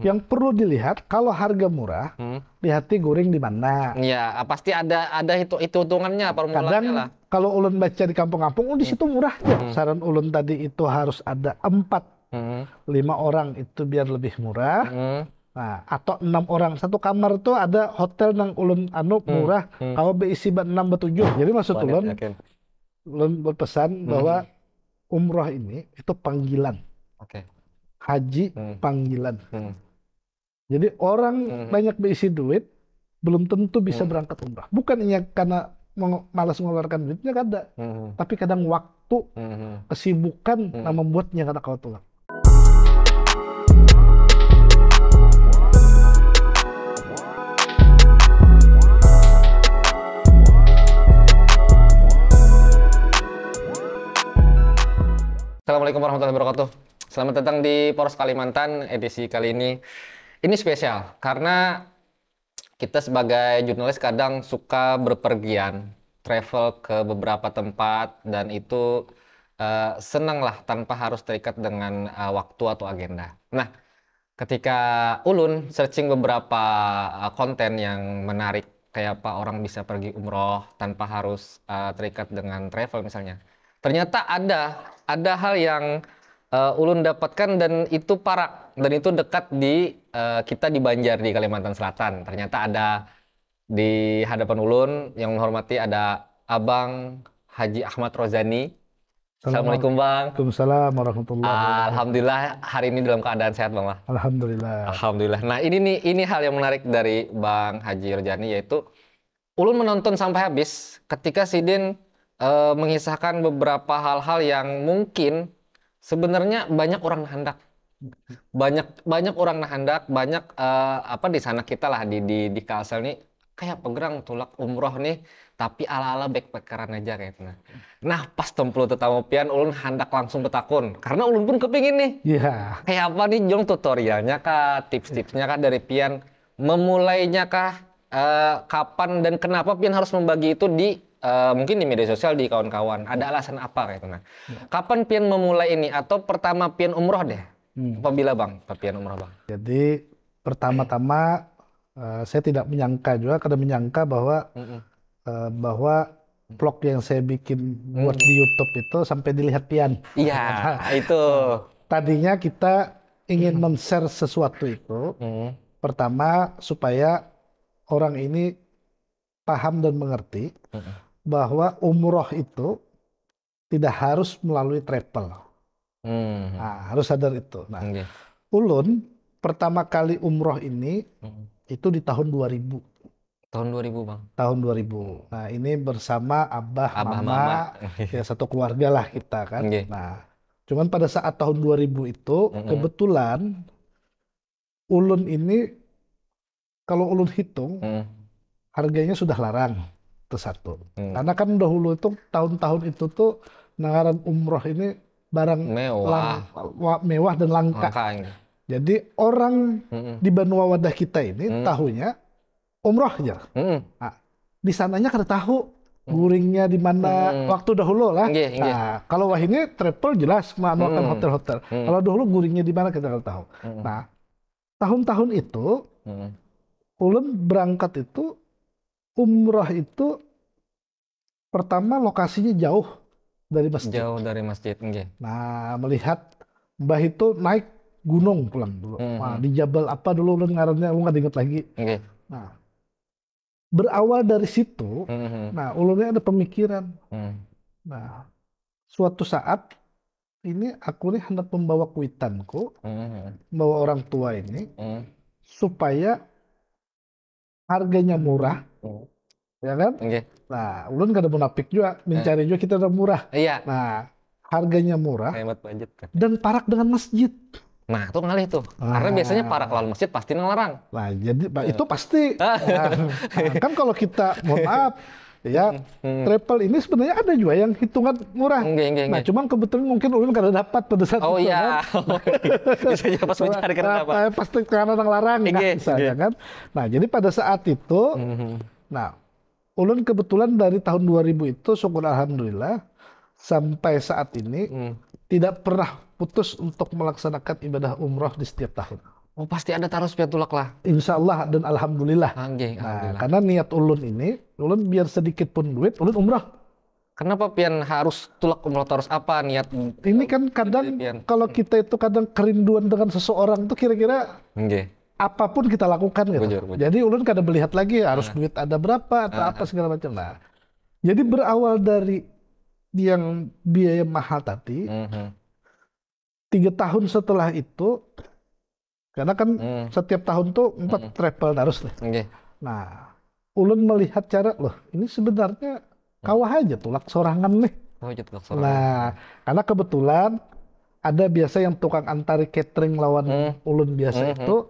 Yang perlu dilihat kalau harga murah, lihati goreng di mana. Iya, pasti ada hitungannya, formulanya lah. Kadang kalau ulun baca di kampung-kampung, oh di situ murah ya. Saran ulun tadi itu harus ada 4, Hmm. 5 orang itu biar lebih murah. Hmm. Nah, atau 6 orang satu kamar tuh ada hotel yang ulun anu Hmm. murah. Hmm. Kalau berisi 6 7. Jadi maksud Wah, ulun, yakin. ulun berpesan bahwa umroh ini itu panggilan, Oke. haji Hmm. panggilan. Hmm. Jadi orang banyak berisi duit belum tentu bisa berangkat umrah. Bukan hanya karena malas mengeluarkan duitnya kada, tapi kadang waktu, kesibukan yang membuatnya kada kalah tulang. Assalamualaikum warahmatullahi wabarakatuh. Selamat datang di Poros Kalimantan edisi kali ini. Ini spesial karena kita sebagai jurnalis kadang suka berpergian, travel ke beberapa tempat dan itu senang lah tanpa harus terikat dengan waktu atau agenda. Nah, ketika Ulun searching beberapa konten yang menarik, kayak apa orang bisa pergi umroh tanpa harus terikat dengan travel misalnya. Ternyata ada hal yang Ulun dapatkan dan itu parah dan itu dekat di kita di Banjar di Kalimantan Selatan. Ternyata ada di hadapan Ulun yang menghormati ada Abang Haji Ahmad Rozani. Assalamualaikum Bang. Waalaikumsalam warahmatullahi wabarakatuh. Alhamdulillah hari ini dalam keadaan sehat Bang lah. Alhamdulillah. Alhamdulillah. Nah ini hal yang menarik dari Bang Haji Rozani yaitu Ulun menonton sampai habis ketika Sidin mengisahkan beberapa hal-hal yang mungkin sebenarnya banyak orang hendak, banyak orang hendak, banyak apa di sana kita lah di Kalsel nih kayak pegerang tulak umroh nih, tapi ala-ala backpackeran aja kayak gitu. Nah pas templu tetamu pian Ulun hendak langsung betakun karena Ulun pun kepingin nih. Iya. Kayak apa nih Jong tutorialnya kah, tips-tipsnya kah dari pian, memulainya kah, kapan dan kenapa pian harus membagi itu di mungkin di media sosial di kawan-kawan, ada alasan apa kayak itu. Nah, kapan pian memulai ini atau pertama pian umroh deh? Apabila Bang, pian umroh Bang. Jadi pertama-tama saya tidak menyangka juga, kadang menyangka bahwa vlog yang saya bikin buat di YouTube itu sampai dilihat pian. Iya, itu. Tadinya kita ingin men-share sesuatu itu, pertama supaya orang ini paham dan mengerti bahwa umroh itu tidak harus melalui travel. Nah, harus sadar itu. Nah, Ulun pertama kali umroh ini itu di tahun 2000. Tahun 2000 Bang. Tahun 2000. Nah, ini bersama abah, Abah, mama, mama. ya satu keluarga lah kita kan. Oke. Nah, cuman pada saat tahun 2000 itu kebetulan Ulun ini kalau Ulun hitung harganya sudah larang. Itu satu. Karena kan dahulu itu tahun-tahun itu tuh nangaran umroh ini barang mewah dan langka. Jadi orang di Banua Wadah kita ini tahunya umroh aja. Nah, di sananya kada tahu guringnya di mana waktu dahulu lah. Nah, kalau wah ini travel jelas melakukan hotel-hotel. Kalau dahulu guringnya di mana kita kada tahu. Nah, tahun-tahun itu Ulun berangkat itu umroh itu pertama lokasinya jauh dari masjid. Jauh dari masjid. Nah, melihat Mbah itu naik gunung pulang dulu. Nah, di Jabal apa dulu Ulun ngarannya, Ulun nggak inget lagi. Nah, berawal dari situ, nah Ulunnya ada pemikiran. Nah, suatu saat ini aku nih hendak membawa kuitanku, membawa orang tua ini, supaya harganya murah, ya kan? Nah, Ulun gak ada munafik juga, mencari juga kita udah murah. Iya. Nah, harganya murah, Hemat budget kan. dan parak dengan masjid. Nah, itu ngalih tuh. Karena biasanya parak lawan masjid pasti ngelarang. Nah, jadi itu pasti. Nah, kan kalau kita, mohon maaf, ya travel ini sebenarnya ada juga yang hitungan murah. Nah, cuman kebetulan mungkin Ulun kada dapat pada saat itu. Oh iya. Bisa juga pas mencari karena apa? Pasti karena larang, misalnya kan. Nah, jadi pada saat itu, nah, Ulun kebetulan dari tahun 2000 itu, syukur alhamdulillah, sampai saat ini tidak pernah putus untuk melaksanakan ibadah umroh di setiap tahun. Oh, pasti ada taruh pian tulak lah. Insya Allah dan alhamdulillah. Nggih, Nah, alhamdulillah. karena niat ulun ini, ulun biar sedikit pun duit, ulun umrah. Kenapa pian harus tulak umroh terus apa niat Ini kan kadang pian? kalau kita itu kadang kerinduan dengan seseorang tuh kira-kira Nggih. apapun kita lakukan gitu. Bujur, bujur. Jadi ulun kadang melihat lagi harus duit ada berapa atau apa segala macam. Nah, jadi berawal dari yang biaya mahal tadi, 3 tahun setelah itu, karena kan setiap tahun tuh 4 travel harus nih. Nggih. Nah, ulun melihat cara loh, ini sebenarnya kawah aja tulak sorangan nih. Oh, jadi tulak sorangan. Nah, karena kebetulan ada biasa yang tukang antari catering lawan ulun biasa itu,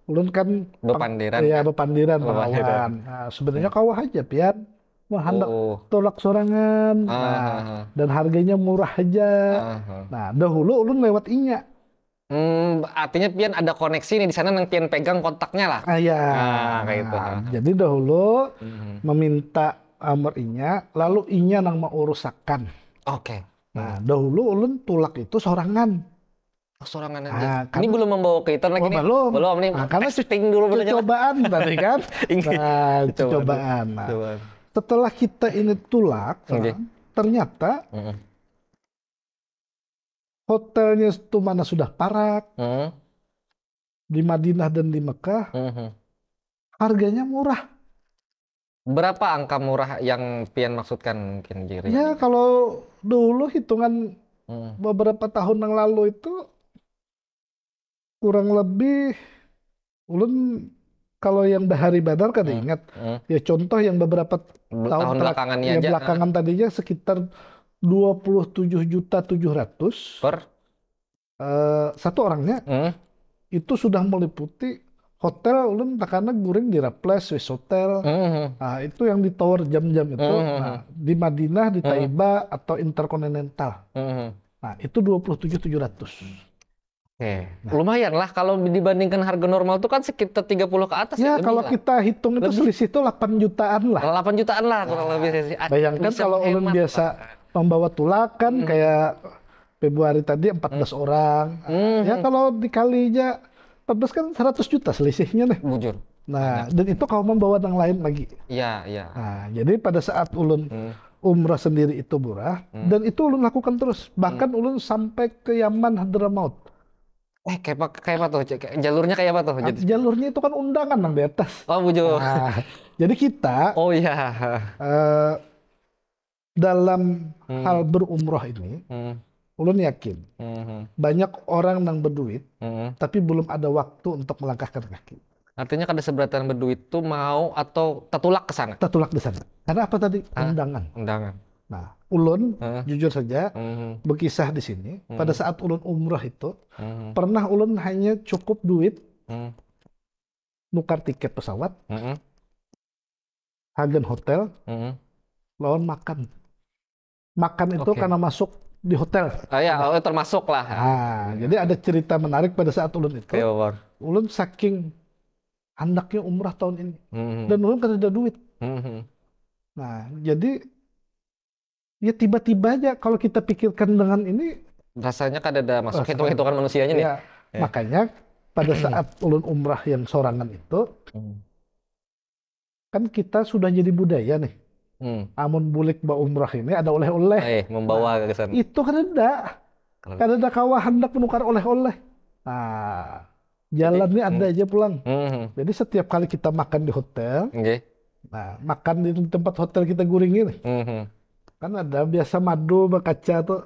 ulun kan Bepandiran. ya bepandiran Bepandiran. lawan. Nah, sebenarnya kawah aja pian. Wah, hendak tolak sorangan. Nah, dan harganya murah aja. Nah, dahulu ulun lewat Inya. Artinya pian ada koneksi nih di sana yang pian pegang kontaknya lah. Ya. Kayak gitu. Jadi dahulu meminta nomor Inya, lalu Inya nang mau urusakan. Oke. Nah, dahulu ulun tulak itu sorangan. Sorangan aja. Nah, Ini belum membawa ke Ether lagi nih. belum. Belum nih. Nah, karena testing dulu benernya. cobaan tadi kan. Nah, Cobaan. cobaan. Nah, Cobaan. setelah kita ini tulak, ternyata hotelnya itu mana sudah parak, di Madinah dan di Mekah, harganya murah. Berapa angka murah yang pian maksudkan mungkin Jiri? Ya, kalau dulu hitungan beberapa tahun yang lalu itu kurang lebih ulun kalau yang Bahari Badar kan ingat ya contoh yang beberapa tahun belakangan ya aja. Belakangan tadinya sekitar 27.700.000 Per satu orangnya itu sudah meliputi hotel ulun takana guring di Raples, Swiss Hotel. Nah, itu yang di tower jam-jam itu. Nah, di Madinah, di Taiba atau Intercontinental. Nah, itu 27.700. Oke. Lumayan lah kalau dibandingkan harga normal itu kan sekitar 30 ke atas. Ya, kalau kita hitung itu selisih itu 8 jutaan lah. 8 jutaan lah kurang lebih. Bayangkan kalau ulun biasa membawa tulakan kayak Februari tadi 14 orang. Ya kalau dikalinya 14 kan 100 juta selisihnya nih. Bujur. Nah, dan itu kalau membawa yang lain lagi. Iya, iya. Nah, jadi pada saat ulun umrah sendiri itu murah, dan itu ulun lakukan terus. Bahkan ulun sampai ke Yaman, Hadramaut. Kayak apa tuh? Jalurnya kayak apa tuh? Jalurnya itu kan undangan yang di atas. Oh, bujur. Nah, jadi kita Oh iya. dalam hal berumrah ini, ulun yakin banyak orang yang berduit, tapi belum ada waktu untuk melangkahkan kaki. Artinya kada seberatan berduit tuh mau atau tetulak ke sana? Tetulak di sana. Karena apa tadi? Undangan. Undangan. Nah, ulun jujur saja berkisah di sini. Pada saat ulun umrah itu, pernah ulun hanya cukup duit nukar tiket pesawat, agen hotel, lawan makan. Makan itu karena masuk di hotel. Oh ya, termasuk lah. Nah, jadi ada cerita menarik pada saat ulun itu. Ulun saking hendaknya umrah tahun ini. Dan ulun kan ada duit. Nah, jadi ya tiba-tiba aja kalau kita pikirkan dengan ini. Rasanya kan ada masuk hitung-hitungan manusianya nih. Ya, makanya pada saat ulun umrah yang sorangan itu, kan kita sudah jadi budaya nih. Amun bulik ba umrah ini ada oleh-oleh. Membawa ke sana. Itu kan ada kawah hendak menukar oleh-oleh. Nah, jalannya ada aja pulang. Jadi setiap kali kita makan di hotel, nah makan di tempat hotel kita guring ini, kan ada biasa madu bakaca tuh.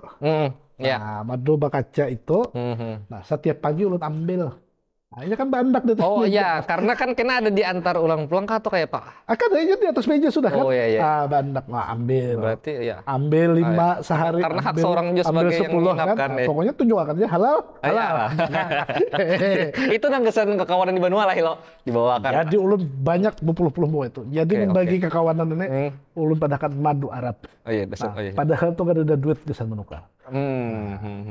Nah, madu bakaca itu, nah setiap pagi ulun ambil. Nah, ini kan bandak di atas meja. Iya, karena kan kena ada di antar ulang pulang atau kayak Pak? Kan aja di atas meja sudah kan? Oh iya. Bandak ambil. Berarti ya. Ambil 5 sehari. Karena hak seorang juga ambil sebagai 10 kan? Pokoknya tunjukkan aja halal. Itu nang kesan kekawanan di Banua lah lo dibawakan. Jadi ulun banyak berpuluh-puluh itu. Jadi membagi kekawanan ini ulun padakan madu Arab. Padahal tuh gak ada duit di sana menukar.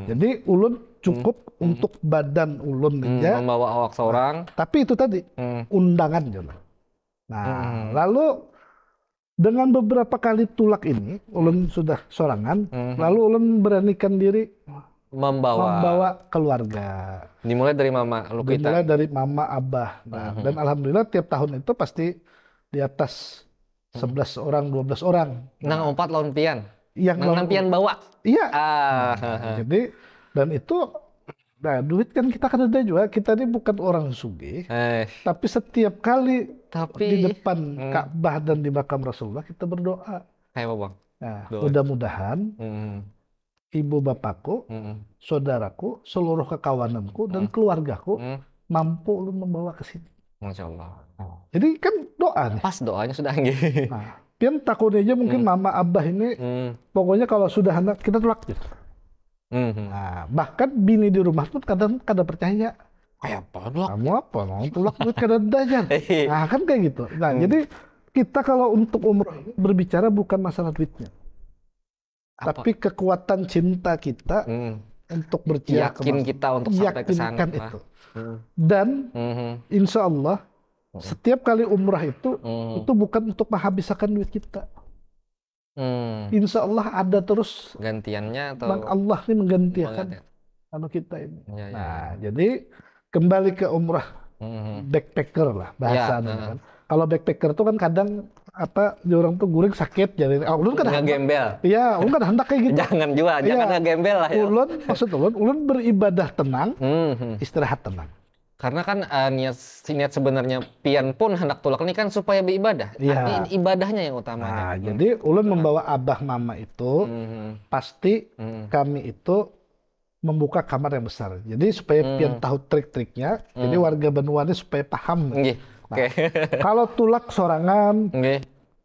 Jadi ulun cukup untuk badan ulun aja. Membawa awak seorang. Tapi itu tadi undangan juga. Nah, lalu dengan beberapa kali tulak ini ulun sudah sorangan, lalu ulun beranikan diri membawa keluarga. Dimulai dari mama lu kita. Dimulai dari mama, abah. Nah, dan alhamdulillah tiap tahun itu pasti di atas 11 orang, 12 orang. Nang ompat lawan pian. Yang nang pian bawa. Iya. Nah, jadi dan itu duit kan kita kan ada juga. Kita ini bukan orang sugih. Tapi setiap kali di depan Ka'bah dan di makam Rasulullah kita berdoa. Kayak apa, Bang? Nah, mudah-mudahan ibu bapakku, saudaraku, seluruh kekawananku dan keluargaku mampu lu membawa ke sini. Masya Allah. Jadi kan doa nih. Pas doanya sudah nggih. Nah, pian takutnya aja mungkin mama abah ini pokoknya kalau sudah anak kita tolak gitu. Nah, bahkan bini di rumah pun kadang percaya. Kayak apa tolak? Kamu apa? Mau tolak duit kadang dajar. Nah, kan kayak gitu. Nah, jadi kita kalau untuk umroh ini berbicara bukan masalah duitnya. Tapi kekuatan cinta kita untuk berjihad. Yakin kita untuk sampai ke sana. Itu. Dan insya Allah setiap kali umrah itu bukan untuk menghabiskan duit kita. Insya Allah ada terus gantiannya atau Allah ini menggantikan kita ini. Nah, jadi kembali ke umrah backpacker lah bahasanya kan. Kalau backpacker itu kan kadang di orang tuh guring sakit jadi ulun kan ngegembel. Iya, ulun kan hendak kayak gitu. Jangan juga, jangan ngegembel lah ya. Ulun beribadah tenang, istirahat tenang. Karena kan niat sebenarnya pian pun hendak tulak ini kan supaya beribadah. Tapi ibadahnya yang utamanya. Nah, jadi ulun membawa abah mama itu pasti kami itu membuka kamar yang besar. Jadi supaya pian tahu trik-triknya. Jadi warga benua ini supaya paham. Nah, kalau tulak sorangan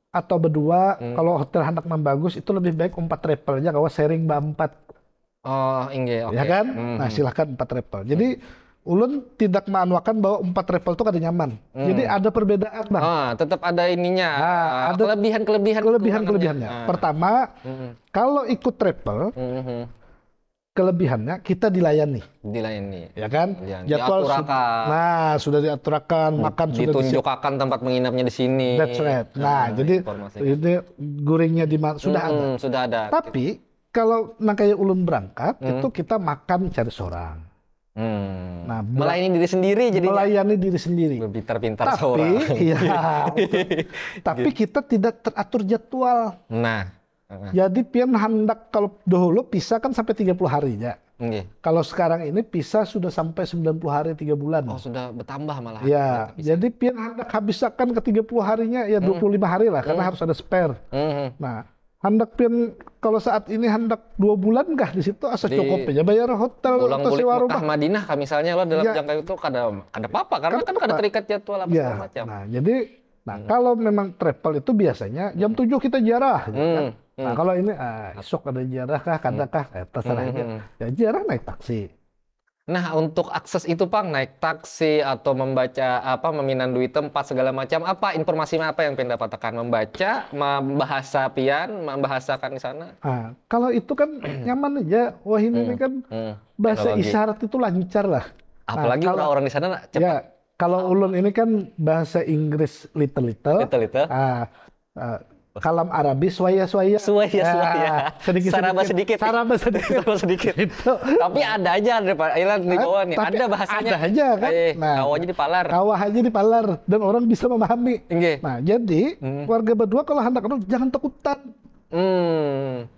atau berdua, kalau hotel hendak membagus itu lebih baik 4 travelnya kalau sharing berempat. Oh, oke. Ya kan? Nah, silakan 4 travel. Jadi ulun tidak menganuakan bahwa 4 travel itu kada nyaman. Jadi ada perbedaan, Bang. Tetap ada ininya. Ada kelebihannya. Pertama, kalau ikut travel, kelebihannya kita dilayani. Ya kan? Jadwal sudah diaturakan, makan sudah ditunjukkan tempat menginapnya di sini. That's right. Nah, jadi ini guringnya di mana sudah ada. Sudah ada. Tapi kalau kayak ulun berangkat itu kita makan cari seorang. Nah, melayani diri sendiri jadi melayani diri sendiri. Pintar-pintar seorang. Tapi kita tidak teratur jadwal. Nah, jadi pian hendak kalau dahulu pisah kan sampai 30 hari ya. Kalau sekarang ini pisah sudah sampai 90 hari 3 bulan. Oh, sudah bertambah malah. Ya, jadi pian hendak habiskan ke 30 harinya ya 25 hari lah karena harus ada spare. Nah, hendak pian kalau saat ini hendak 2 bulan kah di situ asal cukup aja bayar hotel atau sewa rumah. Madinah kah misalnya lo dalam jangka itu kada apa-apa karena kan kada terikat jadwal apa segala macam. Nah, jadi kalau memang travel itu biasanya jam 7 kita ziarah gitu kan. Nah, kalau ini esok ada ziarah kah, kada kah, terserah aja. Ya ziarah naik taksi. Nah, untuk akses itu, Pang, naik taksi atau membaca meminandui tempat segala macam, informasi apa yang Pian dapatkan? Membaca, membahasa Pian, membahasakan di sana? Kalau itu kan nyaman aja. Wah, ini kan bahasa isyarat itu lancar lah. Apalagi orang-orang di sana cepat. Ya, kalau ulun ini kan bahasa Inggris little. Kalam Arabi swaya-swaya. Saraba sedikit. Itu. Tapi ada aja di bawah nih. Ada bahasanya. Ada aja kan. Kawah aja dipalar. Kawah aja dipalar dan orang bisa memahami. Nah, jadi warga berdua kalau hendak jangan takutan.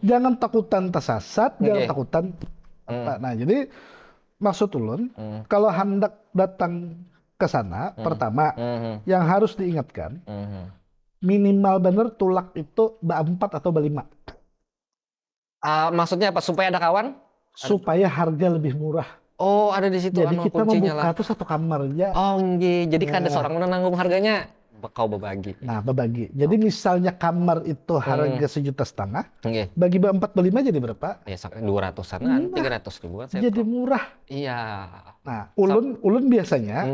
Jangan takutan tersasat, jangan takutan apa. Nah, jadi maksud ulun kalau hendak datang ke sana, pertama yang harus diingatkan minimal bener tulak itu B4 atau B5. Maksudnya apa? Supaya ada kawan? Supaya harga lebih murah. Oh, ada di situ. Jadi kita membuka itu satu kamar aja. Oh, nggih. Jadi kan ada seorang nanggung harganya. Kau berbagi. Nah, berbagi. Jadi misalnya kamar itu harga 1,5 juta. Bagi B4 B5 jadi berapa? Ya, 200-an, 300 ribuan. Jadi murah. Iya. Nah, ulun biasanya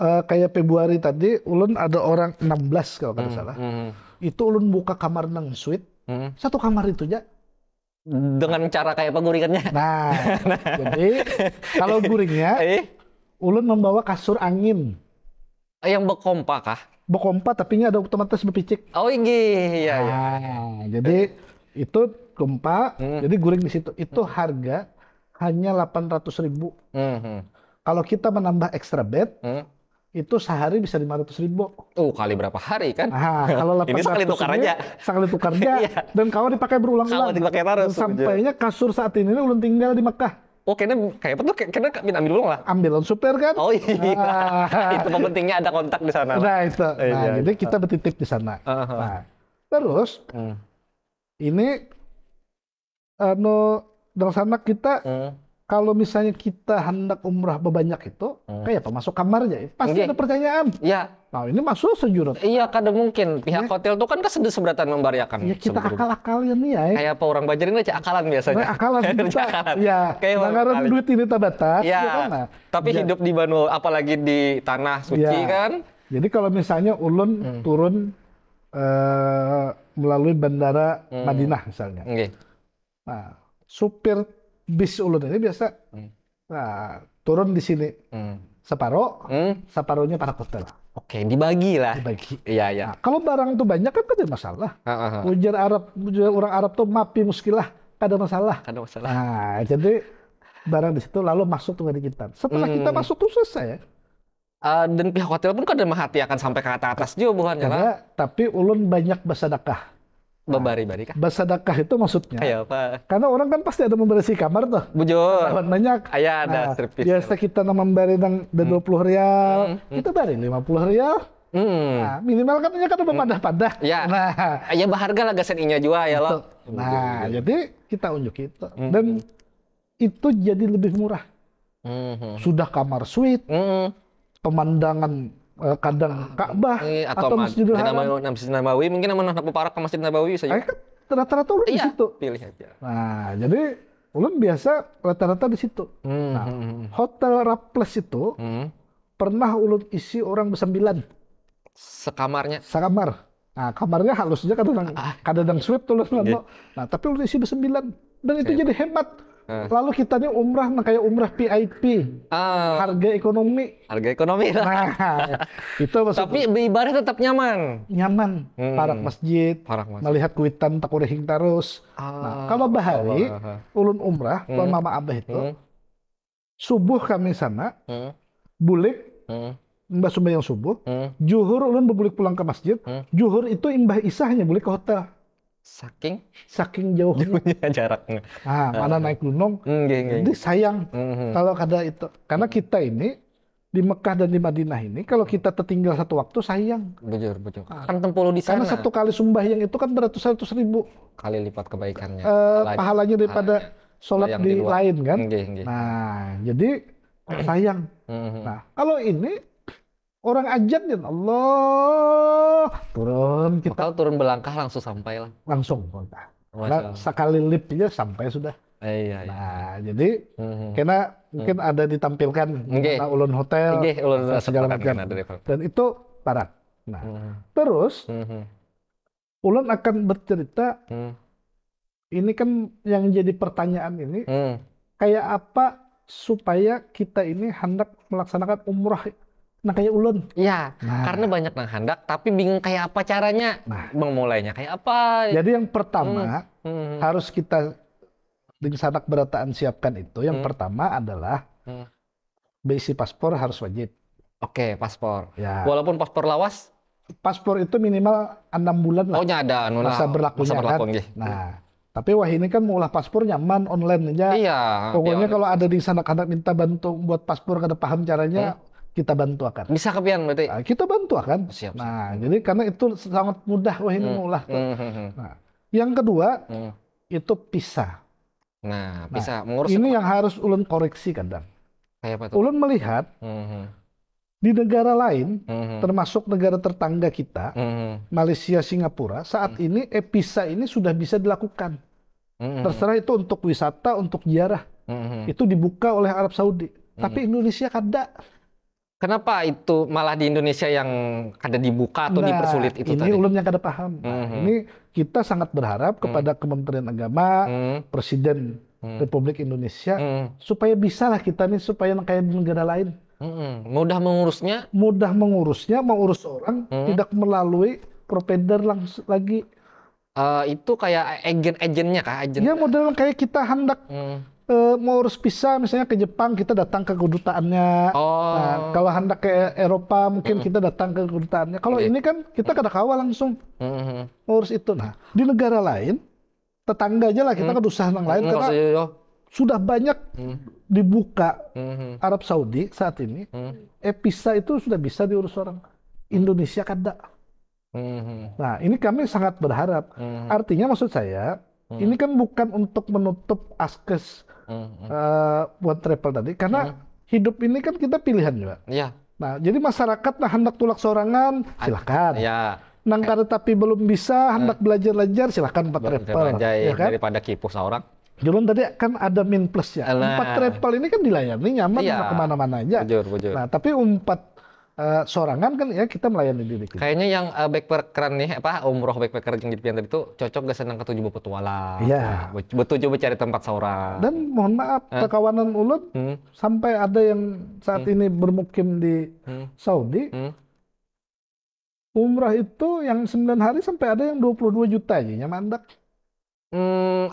kayak Februari tadi, ulun ada orang 16 kalau tidak salah. Itu ulun buka kamar nang suite, satu kamar itu aja. Dengan cara kayak apa guringannya? Nah, jadi kalau guringnya, ulun membawa kasur angin. Yang bekompa kah? Bekompa tapi ini ada otomatis berpicik. Oh iya. Jadi itu kompa, jadi guring di situ. Itu harga hanya 800.000. Kalau kita menambah extra bed, itu sehari bisa 500.000. Kali berapa hari kan? Nah, kalau 800 ini sekali tukar aja. Sekali tukarnya. Iya. Dan kalau dipakai berulang-ulang. Kalau dipakai terus. Sampainya kasur saat ini ulun tinggal di Mekah. Kayaknya kayak apa tuh? Kayaknya ambil ulang lah. Ambil super kan? Oh iya. Itu pentingnya ada kontak di sana. Nah itu. Jadi kita bertitip di sana. Nah, terus ini dalam sana kita kalau misalnya kita hendak umrah berbanyak itu kayak apa? Masuk kamarnya pasti ada pertanyaan. Iya. Nah ini masuk sejurut. Iya, kadang mungkin pihak hotel tuh kan seberatan membayarkan. Ya kita akal-akalin nih ya. Kayak apa orang Banjar ini akalan biasanya. Akalan kita. Ya. Karena duit ini terbatas. Ya. Kan? Tapi hidup di Banu, apalagi di tanah suci kan. Jadi kalau misalnya ulun turun melalui bandara Madinah misalnya. Nah, supir bis ulun ini biasa turun di sini separohnya para hotel. Oke, dibagi lah. Dibagi. Iya. Nah, kalau barang tuh banyak kan ada masalah. Ujar orang Arab tuh mapi muskilah, ada masalah. Nah, jadi barang di situ lalu masuk tuh di kita. Setelah kita masuk tuh selesai ya. Dan pihak hotel pun kadang menghati akan sampai ke atas juga bukan ya? Tapi ulun banyak bersedekah. Bari-bari kah? Bersedekah itu maksudnya. Kayak apa? Karena orang kan pasti ada membersih kamar tuh. Bujur. Banyak. Ada servis. Biasa kita memberi dan 20 rial, kita bari 50 rial. Nah, minimal kan ada pepadah-padah. Ya. Nah, ya berharga lah gasen inya juga ya loh. Nah, jadi kita unjuk itu. Dan itu jadi lebih murah. Sudah kamar suite, pemandangan kadang Ka'bah atau Masjidil Haram. Masjid Nabawi mungkin anak parak ke Masjid Nabawi saja. Kan rata-rata ulun di situ. Pilih aja. Nah, jadi ulun biasa rata-rata di situ. Nah, Hotel Raples itu pernah ulun isi orang bersembilan. Sekamarnya? Sekamar. Nah, kamarnya halusnya kadang suite tuh. Nah, tapi ulun isi bersembilan. Dan itu jadi hemat. Lalu kita nih umrah kayak umrah VIP, harga ekonomi. Harga ekonomi lah. Nah, itu maksudnya. Tapi ibadah tetap nyaman. Nyaman. Parak masjid, melihat kuitan takurehing terus. Nah, kalau bahari, ulun umrah, tuan mama abah itu, subuh kami sana, bulik, mbah sembahyang subuh, juhur ulun berbulik pulang ke masjid, juhur itu imbah isah hanya bulik ke hotel. Saking jauhnya jaraknya. Nah, mana naik gunung. Jadi sayang kalau ada itu. Karena kita ini di Mekah dan di Madinah ini kalau kita tertinggal satu waktu sayang. Bujur. Kan tempuluh di sana. Karena satu kali sembahyang itu kan beratus-ratus ribu kali lipat kebaikannya. Pahalanya daripada sholat di lain kan. Nah, jadi sayang. Nah, kalau ini orang ajan ya Allah turun kita. Bakal turun belangkah langsung sampai lah. Langsung. Nah, sekali lip aja sampai sudah. Iya. Nah, jadi karena mungkin ada ditampilkan ulun hotel segala macam. Dan itu parat. Nah, terus ulun akan bercerita ini kan yang jadi pertanyaan ini kayak apa supaya kita ini hendak melaksanakan umrah. Nah kayak ulun. Iya, karena banyak yang hendak, tapi bingung kayak apa caranya. Memulainya kayak apa. Jadi yang pertama harus kita di sanak berataan siapkan itu. Yang pertama adalah berisi paspor harus wajib. Oke, paspor. Ya. Walaupun paspor lawas? Paspor itu minimal 6 bulan lah. Ada masa berlakunya kan. Nah, tapi wah ini kan mau paspor nyaman online aja. Iya. Pokoknya kalau ada di sana hendak minta bantu buat paspor kada paham caranya. Kita bantu akan. Bisa kepian berarti? Nah, kita bantu akan. Siap. Nah, jadi karena itu sangat mudah wah ini mulah. Nah, yang kedua itu visa. Nah, visa mengurus. Ini yang harus ulun koreksi kadang. Kayak apa tuh? Ulun melihat di negara lain, termasuk negara tetangga kita, Malaysia, Singapura, saat ini visa ini sudah bisa dilakukan. Terserah itu untuk wisata, untuk ziarah. Itu dibuka oleh Arab Saudi. Tapi Indonesia kada. Kenapa itu malah di Indonesia yang kada dibuka atau dipersulit itu ini tadi? ulun yang kada paham. Ini kita sangat berharap kepada Kementerian Agama, Presiden Republik Indonesia, supaya bisalah kita nih supaya kayak di negara lain. Mudah mengurusnya? Mudah mengurusnya, mengurus orang, tidak melalui provider langsung lagi. Itu kayak agen-agennya kah? Ya model kayak kita hendak mau urus visa misalnya ke Jepang kita datang ke kedutaannya. Nah, kalau hendak ke Eropa mungkin kita datang ke kedutaannya. Kalau ini kan kita kada kawal langsung ngurus itu. Nah, di negara lain tetangga aja lah kita kan usaha yang lain karena sudah banyak dibuka Arab Saudi saat ini. Visa itu sudah bisa diurus orang Indonesia kada. Nah, ini kami sangat berharap. Artinya maksud saya ini kan bukan untuk menutup akses buat travel tadi, karena hidup ini kan kita pilihan juga. Iya. Nah, jadi masyarakat nah hendak tulak sorangan, silakan. Ya. Nang kada tapi belum bisa, hendak belajar silakan empat travel. Ya kan? Kan? Daripada kipus orang. Julun tadi kan ada min plusnya. Empat travel ini kan dilayani nyaman kemana-mana aja. Bujur. Nah, tapi sorangan kan ya kita melayani diri kita. Kayaknya yang backpackeran nih, umroh backpacker yang di tadi itu cocok gak senang ketujuh petualang. Iya. Betujuh mencari tempat seorang. Dan mohon maaf, perkawanan ulun sampai ada yang saat ini bermukim di Saudi, umrah itu yang 9 hari sampai ada yang 22 juta aja mandak.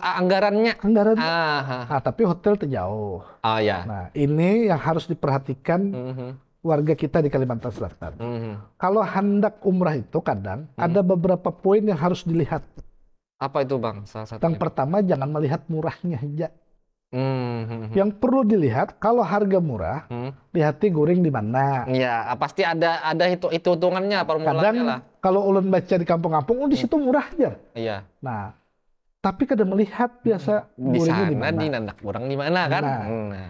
Anggarannya. Nah, tapi hotel terjauh. Oh ya. Nah, ini yang harus diperhatikan warga kita di Kalimantan Selatan. Kalau hendak umrah itu kadang ada beberapa poin yang harus dilihat. Apa itu Bang? Salah satu. Yang pertama jangan melihat murahnya aja. Yang perlu dilihat kalau harga murah, lihati goreng di mana. Iya, pasti ada hitungannya, formulanya kadang lah. Kalau ulun baca di kampung-kampung, di situ murah aja. Iya. Nah, tapi kadang melihat biasa di sana di nandak kurang di mana kan.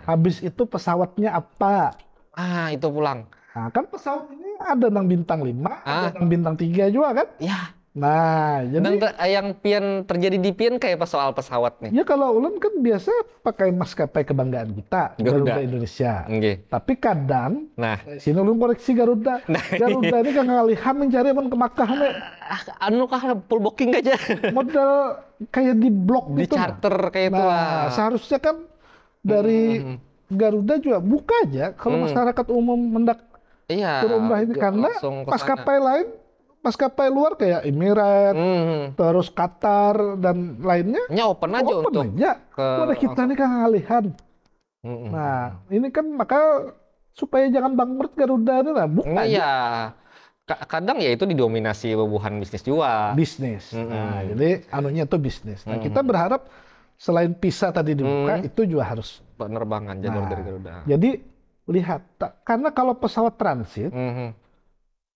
Habis itu pesawatnya apa? Itu pulang. Nah, kan pesawat ini ada yang bintang 5, ada yang bintang 3 juga kan? Ya. Nah, jadi yang pian terjadi di pian kayak soal pesawat nih. Ya kalau ulun kan biasa pakai maskapai kebanggaan kita, Garuda Indonesia. Tapi kadang, sini ulun koreksi Garuda. Garuda ini kan ngalihan mencari ke Makkah nih. Full booking aja. Modal kayak di blok di gitu. Di charter kayak itu lah. Seharusnya kan dari Garuda juga buka aja kalau masyarakat umum mendak berumrah ini, karena maskapai luar kayak Emirat, terus Qatar dan lainnya open aja untuk ke kita nih kan ngalihan. Nah, ini kan maka supaya jangan bangkrut Garuda itu lah, buka aja. Kadang ya itu didominasi bubuhan bisnis juga. Bisnis. Nah, jadi anunya itu bisnis. Nah, kita berharap selain visa tadi dibuka, itu juga harus penerbangan jalur dari Garuda. Jadi lihat, karena kalau pesawat transit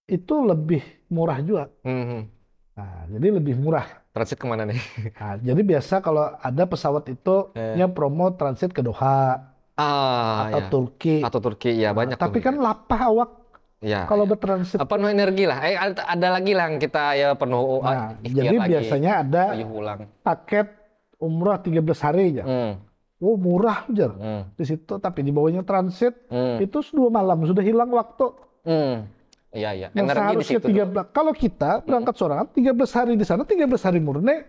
itu lebih murah juga. Nah, jadi lebih murah. Transit kemana nih? Nah, jadi biasa kalau ada pesawat itu promo transit ke Doha atau Turki. Atau Turki ya banyak. Tapi kan lapah awak. Ya. Kalau bertransit penuh energi lah. Ada lagi lah yang kita ya penuh. Jadi biasanya ada paket umrah 13 hari aja. Murah aja di situ, tapi di bawahnya transit itu 2 malam sudah hilang waktu. Iya. Yang seharusnya 13. Kalau kita berangkat sorangan 13 hari di sana, 13 hari murni.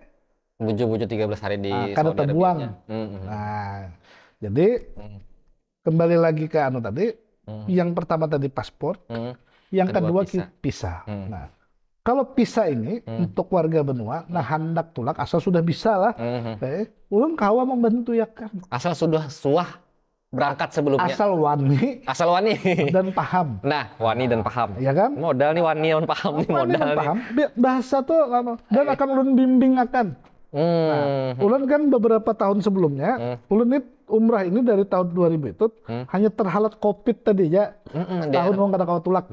Buju 13 hari di kada terbuang. Nah, jadi kembali lagi ke tadi. Yang pertama tadi paspor, yang kedua visa. Nah, kalau visa ini untuk warga benua, hendak tulak asal sudah bisa lah. Ulun kawa membantu ya kan. Asal sudah suah berangkat sebelumnya. Asal wani dan paham. Nah, wani dan paham. Ya kan? Modal nih wani dan paham nih modal nih. Paham. Bahasa tuh dan akan ulun bimbing akan. Nah, ulun kan beberapa tahun sebelumnya, ulun umrah ini dari tahun 2000 itu hanya terhalat COVID tadi ya. Tahun orang kada kawa tulak.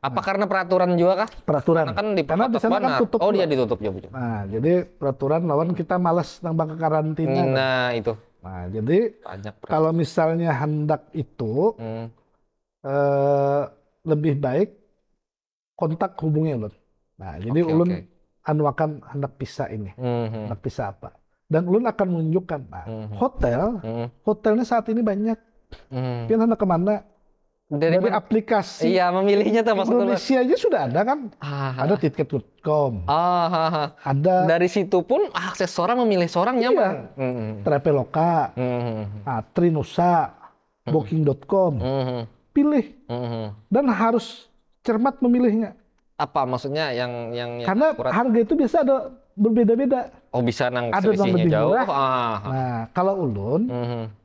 Apa karena peraturan juga kah? Peraturan. Karena di sana kan tutup. Dia ditutup ya. Nah, jadi peraturan lawan kita malas nambah ke karantina. Nah, itu. Nah, jadi kalau misalnya hendak itu lebih baik kontak hubungi ulun. Nah, jadi ulun anuakan hendak visa ini. Hendak visa apa? Dan ulun akan menunjukkan hotelnya saat ini banyak. Pian hendak kemana? Dari aplikasi. Iya, memilihnya tuh maksudnya. Indonesia aja sudah ada kan? Ada tiket.com. Ada. Dari situ pun akses orang memilih seorang nyaman. Traveloka, Trinusa, Booking.com. Pilih. Dan harus cermat memilihnya. Apa maksudnya yang karena harga itu biasa ada berbeda-beda. Oh, bisa nang Ada yang selisihnya lebih jauh. murah. Nah, kalau ulun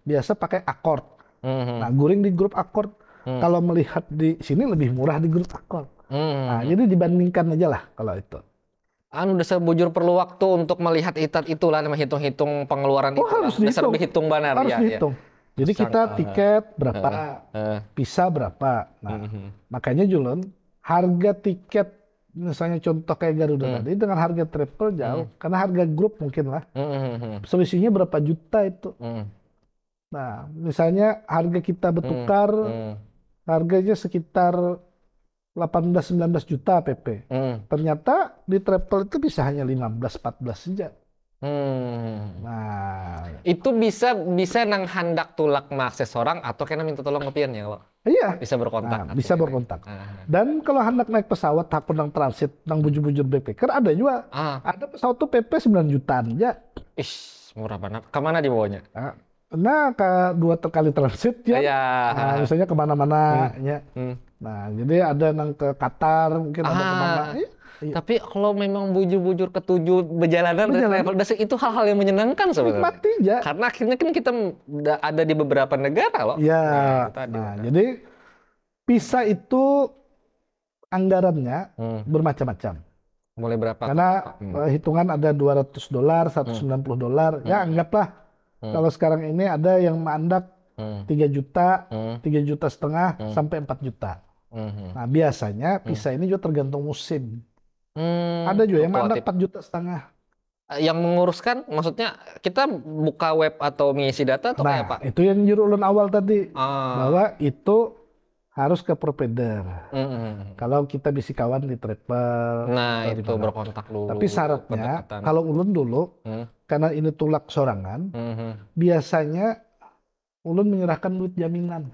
biasa pakai akord. Nah, guring di grup akord. Kalau melihat di sini lebih murah di grup akord. Nah, jadi dibandingkan aja lah kalau itu. Udah sebujur perlu waktu untuk melihat itulah menghitung-hitung pengeluaran Oh, itulah. harus dihitung. Hitung benar Harus ya. dihitung. Jadi kita tiket berapa, visa berapa. Nah, makanya Julun, harga tiket misalnya contoh kayak Garuda tadi dengan harga travel jauh, karena harga grup mungkin lah. Selisihnya berapa juta itu. Nah, misalnya harga kita bertukar, harganya sekitar 18-19 juta PP. Ternyata di travel itu bisa hanya 15-14 saja. Nah, itu bisa nang handak tulak mengakses orang atau kena minta tolong ke pian ya, Pak? iya. Bisa berkontak. Nah, bisa berkontak. Dan kalau hendak naik pesawat takut nang transit nang bujur-bujur backpacker ada juga. Ada pesawat tuh PP 9 jutaan aja. Ih, murah banget. Kemana dibawanya? Nah, ke 2 kali transit ya. Nah, misalnya kemana-mana ya. Nah, jadi ada nang ke Qatar mungkin ada kemana. Iya. Tapi kalau memang bujur-bujur ketujuh berjalanan travel itu hal-hal yang menyenangkan sebenarnya. Nikmati ya. Karena akhirnya kan kita ada di beberapa negara loh. Iya. Nah, jadi visa itu anggarannya bermacam-macam. Mulai berapa? Karena hitungan ada $200, $190. Ya anggaplah kalau sekarang ini ada yang mandak 3 juta, 3,5 juta sampai 4 juta. Nah, biasanya visa ini juga tergantung musim. Ada juga yang mandak 4,5 juta. Yang menguruskan, maksudnya kita buka web atau mengisi data atau kayak apa? Itu yang juru ulun awal tadi. Bahwa itu harus ke provider. Kalau kita bisi kawan di travel. Nah, itu berkontak dulu. Tapi syaratnya, kalau ulun dulu, karena ini tulak sorangan, biasanya ulun menyerahkan duit jaminan.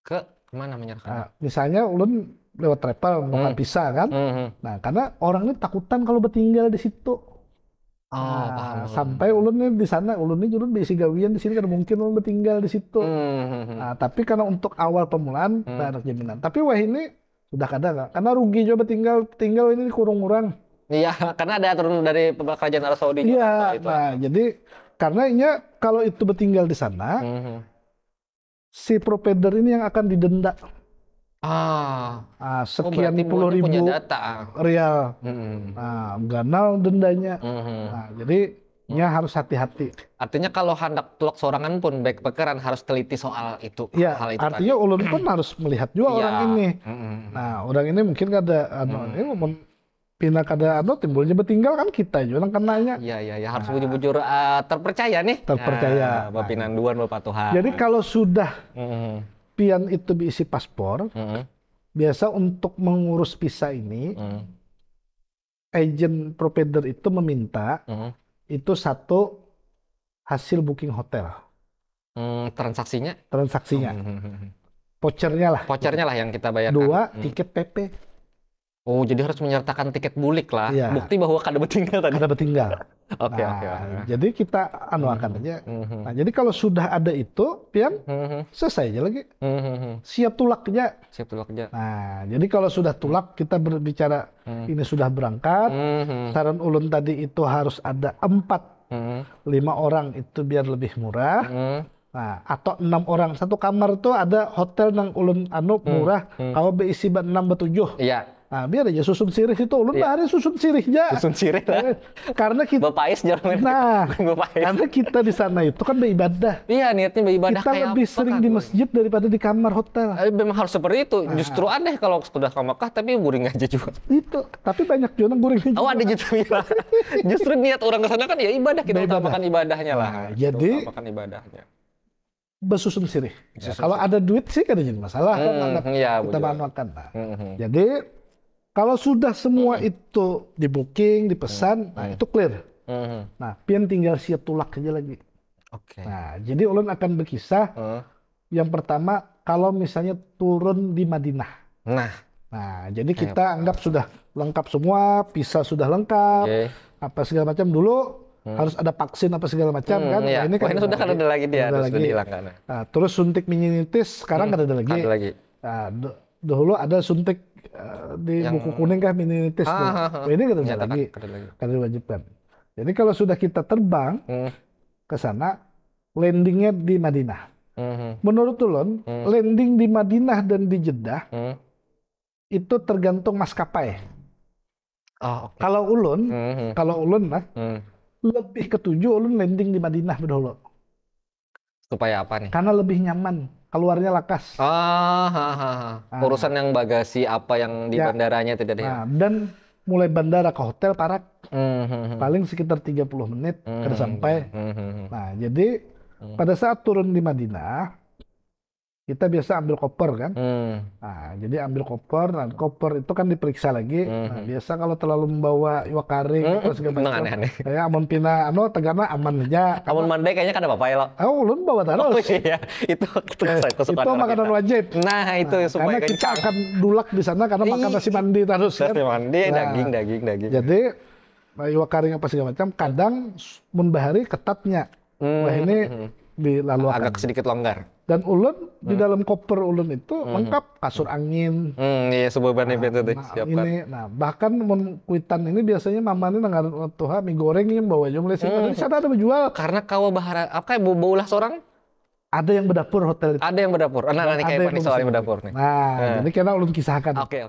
Kemana menyerahkan? Misalnya ulun lewat travel, mau bisa kan? Nah, karena orang ini takutan kalau bertinggal di situ. Paham. Sampai ulun ini di sana, ulun ini juga bisi gawian di sini kan mungkin ulun bertinggal di situ. Nah, tapi karena untuk awal permulaan ada jaminan. Tapi wah ini sudah kadang, karena rugi juga tinggal ini kurung orang. Iya, karena ada aturan dari kerajaan Arab Saudi. Iya, nah jadi karena ini kalau itu bertinggal di sana, si provider ini yang akan didenda. Sekian puluh ribu rial. Nah, ganal dendanya. Nah, jadi harus hati-hati. Artinya kalau hendak tulak sorangan pun backpackeran harus teliti soal itu. Iya, artinya ulun pun harus melihat juga orang ini. Nah, orang ini mungkin ada pindah kada timbulnya bertinggal kan kita juga yang kenanya. Iya, harus bujur-bujur terpercaya nih. Terpercaya. Bapinanduan Bapatuhan. Jadi kalau sudah pian itu diisi paspor, biasa untuk mengurus visa ini, agen provider itu meminta itu satu hasil booking hotel. Transaksinya? Vouchernya lah yang kita bayarkan. 2, tiket PP. Oh, jadi harus menyertakan tiket bulik lah. Iya. Bukti bahwa kada bertinggal tadi. Kada bertinggal. Oke. Jadi kita anuakan aja. Nah, jadi kalau sudah ada itu, pian selesai aja lagi. Siap tulak aja. Nah, jadi kalau sudah tulak, kita berbicara ini sudah berangkat. Saran ulun tadi itu harus ada 4-5 orang itu biar lebih murah. Nah, atau 6 orang satu kamar tuh ada hotel nang ulun murah. Kalau berisi 6-7. Iya. Nah, biar aja susun sirih itu ulun hari susun sirih aja. Susun sirih lah. Karena kita Bapais jarang. Nah, karena kita di sana itu kan beribadah. Iya, niatnya beribadah kita kayak lebih sering di masjid daripada di kamar hotel. Memang harus seperti itu. Justru aneh kalau sudah ke Mekah tapi guring aja juga. Itu. Tapi banyak juga guring juga. Oh, ada justru niat orang ke sana kan ya ibadah, kita utamakan ibadahnya lah. Jadi utamakan ibadahnya. Bersusun sirih. Kalau ada duit sih kan jadi masalah kan. Kita manuakan. Jadi kalau sudah semua itu di booking, dipesan, nah itu clear. Nah, pian tinggal siap tulak aja lagi. Nah, jadi ulun akan berkisah. Yang pertama, kalau misalnya turun di Madinah. Nah, jadi kita anggap sudah lengkap semua, visa sudah lengkap, apa segala macam dulu. Harus ada vaksin apa segala macam kan. Nah, ini kan sudah ada lagi dia, sudah dihilangkan. Nah, terus suntik meningitis sekarang kan ada lagi. Nah, dulu ada suntik di Yang- buku kuning kah minitis tuh. Ini kita Nyatakan lagi kada lagi. karena diwajibkan. Jadi kalau sudah kita terbang Hmm. ke sana, landingnya di Madinah. Hmm. Menurut ulun, landing di Madinah dan di Jeddah Hmm. itu tergantung maskapai. Oh, oke. Kalau ulun, Hmm. kalau ulun lah, Hmm. lebih ketujuh ulun landing di Madinah dulu. Supaya apa nih? Karena lebih nyaman, keluarnya lakas. Urusan yang bagasi apa yang di Ya. bandaranya tidak ada. Nah, dan mulai bandara ke hotel Parak Hmm. paling sekitar 30 menit Hmm. sampai. Hmm. Nah, jadi pada saat turun di Madinah, kita biasa ambil koper kan. Hmm. Nah, jadi ambil koper, nah koper itu kan diperiksa lagi. Nah, biasa kalau terlalu membawa iwak kari atau segala macam, Aneh-aneh. kayak amun pina, tegana aman aja. Amun mandai kayaknya kan ada apa-apa ya lo. Ulun bawa Oh terus. iya, itu kesukaan Itu orang makanan kita. wajib. Nah, itu supaya Karena kita akan dulak di sana karena makan nasi mandi terus kan. Nasi mandi, Nah, daging. Jadi iwak kari apa segala macam, kadang mun bahari ketatnya. Wah ini dilaluakan. Agak sedikit longgar. Dan ulun di dalam koper ulun itu lengkap kasur angin. Iya, sebuah benefit itu siapkan. Bahkan mun kuitan ini biasanya mama ini nengar tuha mie goreng yang bawa aja mulai sini. Di sana ada menjual. Karena kau bahara apa ya bau ulah seorang? Ada yang berdapur hotel itu. Ada yang berdapur. Nah, ini kayak Ada apa nih yang soal yang bersih. berdapur nih. Nah, jadi kena ulun kisahkan. Oke.